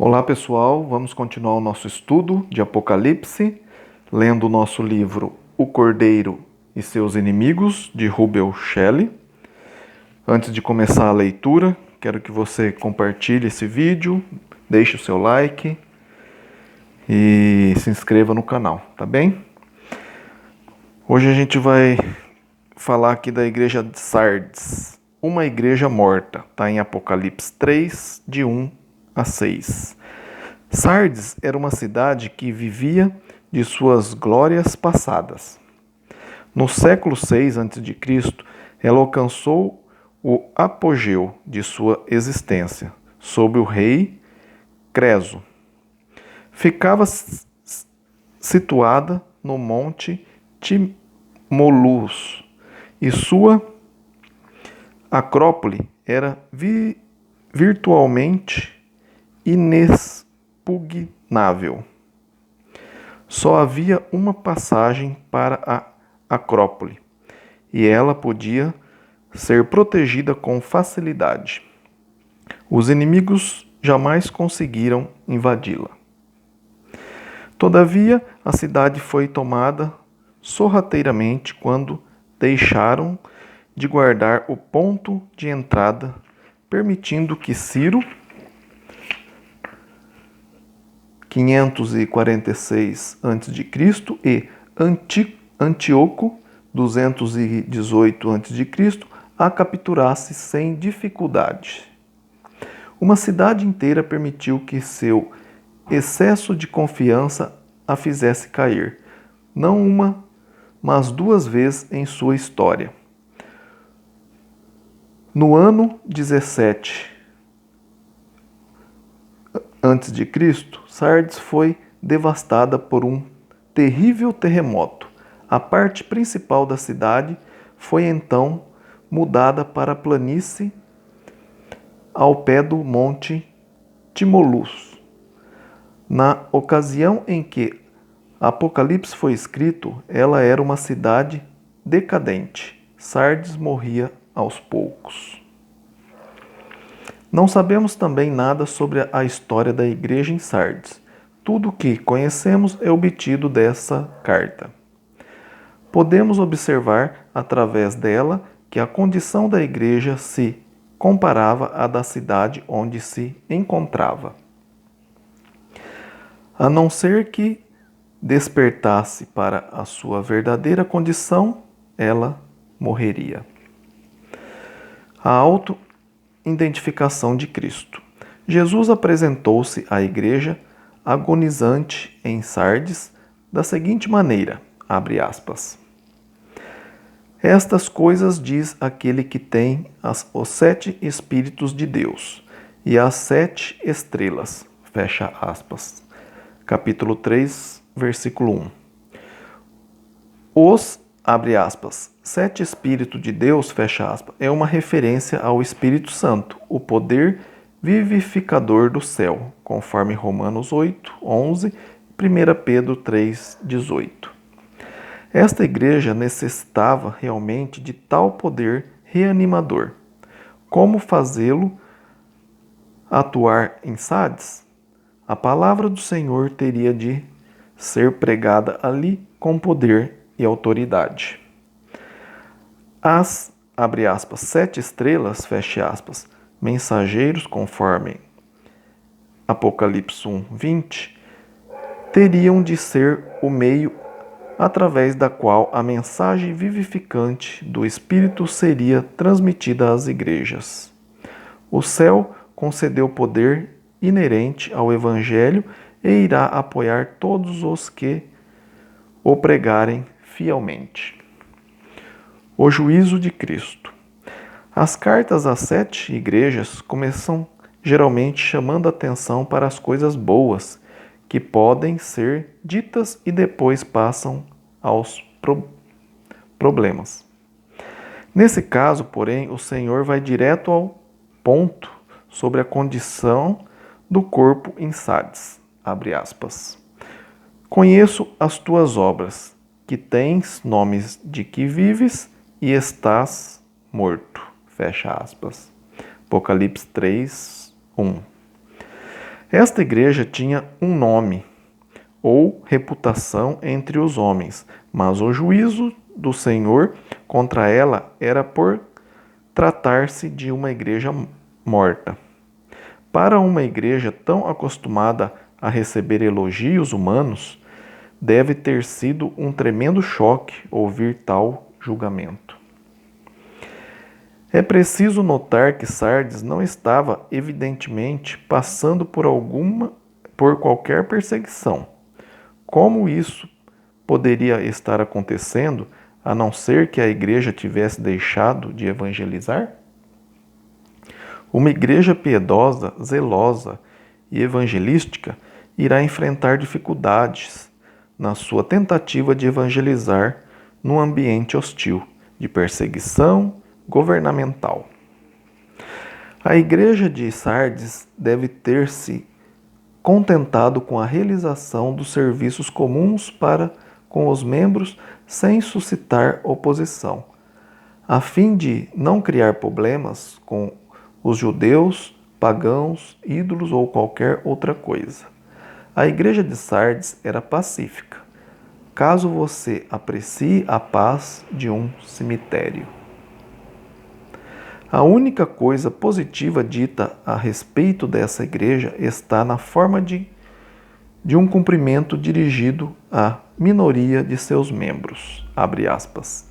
Olá pessoal, vamos continuar o nosso estudo de Apocalipse, lendo o nosso livro O Cordeiro e Seus Inimigos, de Rubel Shelley. Antes de começar a leitura, quero que você compartilhe esse vídeo, deixe o seu like e se inscreva no canal, tá bem? Hoje a gente vai falar aqui da igreja de Sardes, uma igreja morta, está em Apocalipse 3, de 1 a 6. Sardes era uma cidade que vivia de suas glórias passadas. No século 6 a.C., ela alcançou o apogeu de sua existência, sob o rei Creso. Ficava situada no monte Tmolus, e sua acrópole era virtualmente inexpugnável. Só havia uma passagem para a acrópole, e ela podia ser protegida com facilidade. Os inimigos jamais conseguiram invadi-la. Todavia, a cidade foi tomada sorrateiramente quando deixaram de guardar o ponto de entrada, permitindo que Ciro, 546 a.C., e Antíoco, 218 a.C., a capturasse sem dificuldade. Uma cidade inteira permitiu que seu excesso de confiança a fizesse cair, não uma, mas duas vezes em sua história. No ano 17 a.C., Sardes foi devastada por um terrível terremoto. A parte principal da cidade foi então mudada para a planície ao pé do monte Tmolus. Na ocasião em que Apocalipse foi escrito, ela era uma cidade decadente. Sardes morria aos poucos. Não sabemos também nada sobre a história da igreja em Sardes. Tudo o que conhecemos é obtido dessa carta. Podemos observar, através dela, que a condição da igreja se comparava à da cidade onde se encontrava. A não ser que despertasse para a sua verdadeira condição, ela morreria. A auto-identificação de Cristo. Jesus apresentou-se à igreja agonizante em Sardes da seguinte maneira, abre aspas: Estas coisas diz aquele que tem os 7 Espíritos de Deus e as 7 estrelas, fecha aspas. Capítulo 3, versículo 1. Os, abre aspas, 7 Espíritos de Deus, fecha aspas, é uma referência ao Espírito Santo, o poder vivificador do céu, conforme Romanos 8, 11 e 1 Pedro 3, 18. Esta igreja necessitava realmente de tal poder reanimador. Como fazê-lo atuar em Sardes? A palavra do Senhor teria de ser pregada ali com poder e autoridade. As, abre aspas, 7 estrelas, fecha aspas, mensageiros, conforme Apocalipse 1, 20, teriam de ser o meio através da qual a mensagem vivificante do Espírito seria transmitida às igrejas. O céu concedeu poder inerente ao Evangelho e irá apoiar todos os que o pregarem fielmente. O juízo de Cristo. As cartas às 7 igrejas começam geralmente chamando atenção para as coisas boas que podem ser ditas e depois passam aos problemas. Nesse caso, porém, o Senhor vai direto ao ponto sobre a condição do corpo em Sardes, abre aspas. Conheço as tuas obras, que tens nomes de que vives e estás morto, fecha aspas. Apocalipse 3, 1. Esta igreja tinha um nome ou reputação entre os homens, mas o juízo do Senhor contra ela era por tratar-se de uma igreja morta. Para uma igreja tão acostumada a receber elogios humanos, deve ter sido um tremendo choque ouvir tal julgamento. É preciso notar que Sardes não estava, evidentemente, passando por qualquer perseguição. Como isso poderia estar acontecendo, a não ser que a igreja tivesse deixado de evangelizar? Uma igreja piedosa, zelosa e evangelística irá enfrentar dificuldades na sua tentativa de evangelizar num ambiente hostil, de perseguição governamental. A igreja de Sardes deve ter se contentado com a realização dos serviços comuns para com os membros sem suscitar oposição, a fim de não criar problemas com os judeus, pagãos, ídolos ou qualquer outra coisa. A igreja de Sardes era pacífica, caso você aprecie a paz de um cemitério. A única coisa positiva dita a respeito dessa igreja está na forma de um cumprimento dirigido à minoria de seus membros. Abre aspas.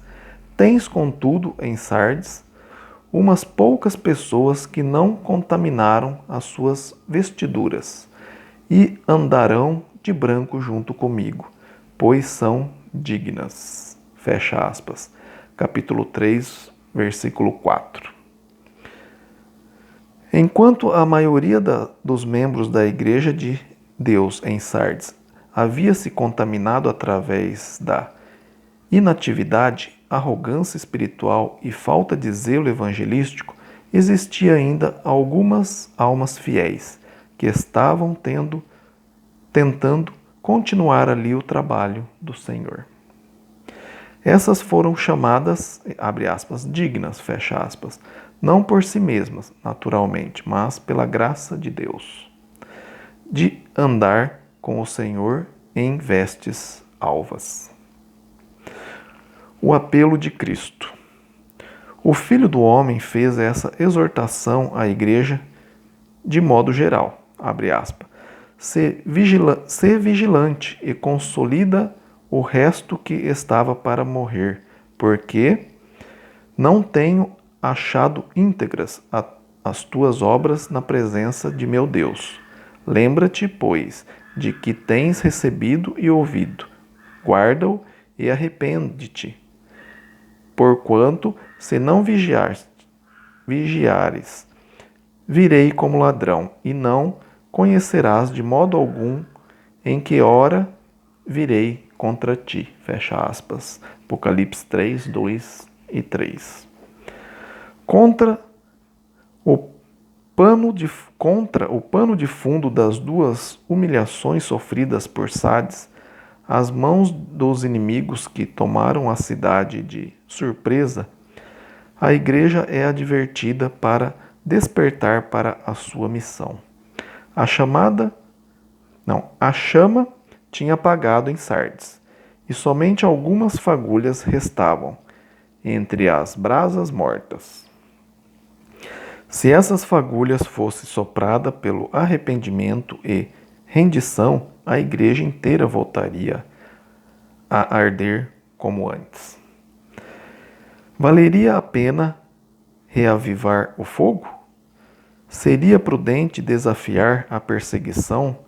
Tens, contudo, em Sardes, umas poucas pessoas que não contaminaram as suas vestiduras e andarão de branco junto comigo, pois são dignas. Fecha aspas. Capítulo 3, versículo 4. Enquanto a maioria dos membros da Igreja de Deus em Sardes havia se contaminado através da inatividade, arrogância espiritual e falta de zelo evangelístico, existia ainda algumas almas fiéis que estavam tentando continuar ali o trabalho do Senhor. Essas foram chamadas, abre aspas, dignas, fecha aspas, não por si mesmas, naturalmente, mas pela graça de Deus, de andar com o Senhor em vestes alvas. O apelo de Cristo. O Filho do Homem fez essa exortação à igreja de modo geral, abre aspas, ser vigilante e consolida o resto que estava para morrer, porque não tenho achado íntegras as tuas obras na presença de meu Deus. Lembra-te, pois, de que tens recebido e ouvido. Guarda-o e arrepende-te. Porquanto, se não vigiares, virei como ladrão, e não conhecerás de modo algum em que hora virei contra ti. Fecha aspas. Apocalipse 3, 2 e 3. Contra o pano de fundo das duas humilhações sofridas por Sardes, as mãos dos inimigos que tomaram a cidade de surpresa, a igreja é advertida para despertar para a sua missão. A chama tinha apagado em Sardes, e somente algumas fagulhas restavam entre as brasas mortas. Se essas fagulhas fossem sopradas pelo arrependimento e rendição, a igreja inteira voltaria a arder como antes. Valeria a pena reavivar o fogo? Seria prudente desafiar a perseguição,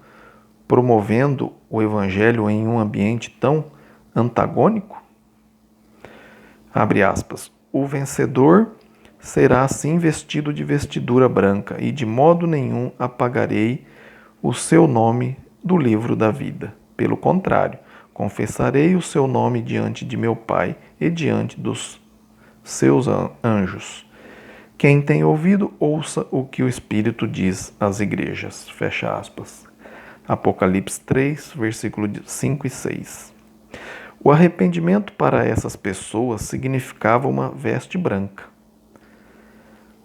promovendo o evangelho em um ambiente tão antagônico? Abre aspas. O vencedor será assim vestido de vestidura branca, e de modo nenhum apagarei o seu nome do livro da vida. Pelo contrário, confessarei o seu nome diante de meu Pai e diante dos seus anjos. Quem tem ouvido, ouça o que o Espírito diz às igrejas. Fecha aspas. Apocalipse 3, versículo 5 e 6. O arrependimento para essas pessoas significava uma veste branca,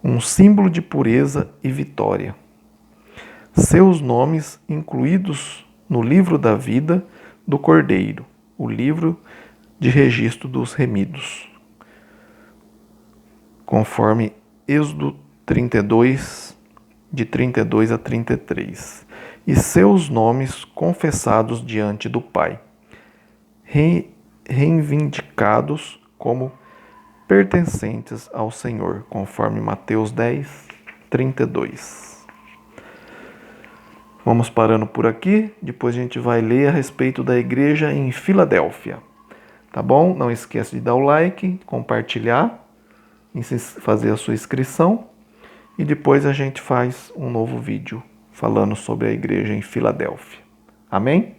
um símbolo de pureza e vitória. seus nomes incluídos no livro da vida do Cordeiro, o livro de registro dos remidos, conforme Êxodo 32, de 32 a 33, e seus nomes confessados diante do Pai, reivindicados como pertencentes ao Senhor, conforme Mateus 10, 32. Vamos parando por aqui, depois a gente vai ler a respeito da igreja em Filadélfia. Tá bom? Não esqueça de dar o like, compartilhar, fazer a sua inscrição e depois a gente faz um novo vídeo falando sobre a igreja em Filadélfia. Amém?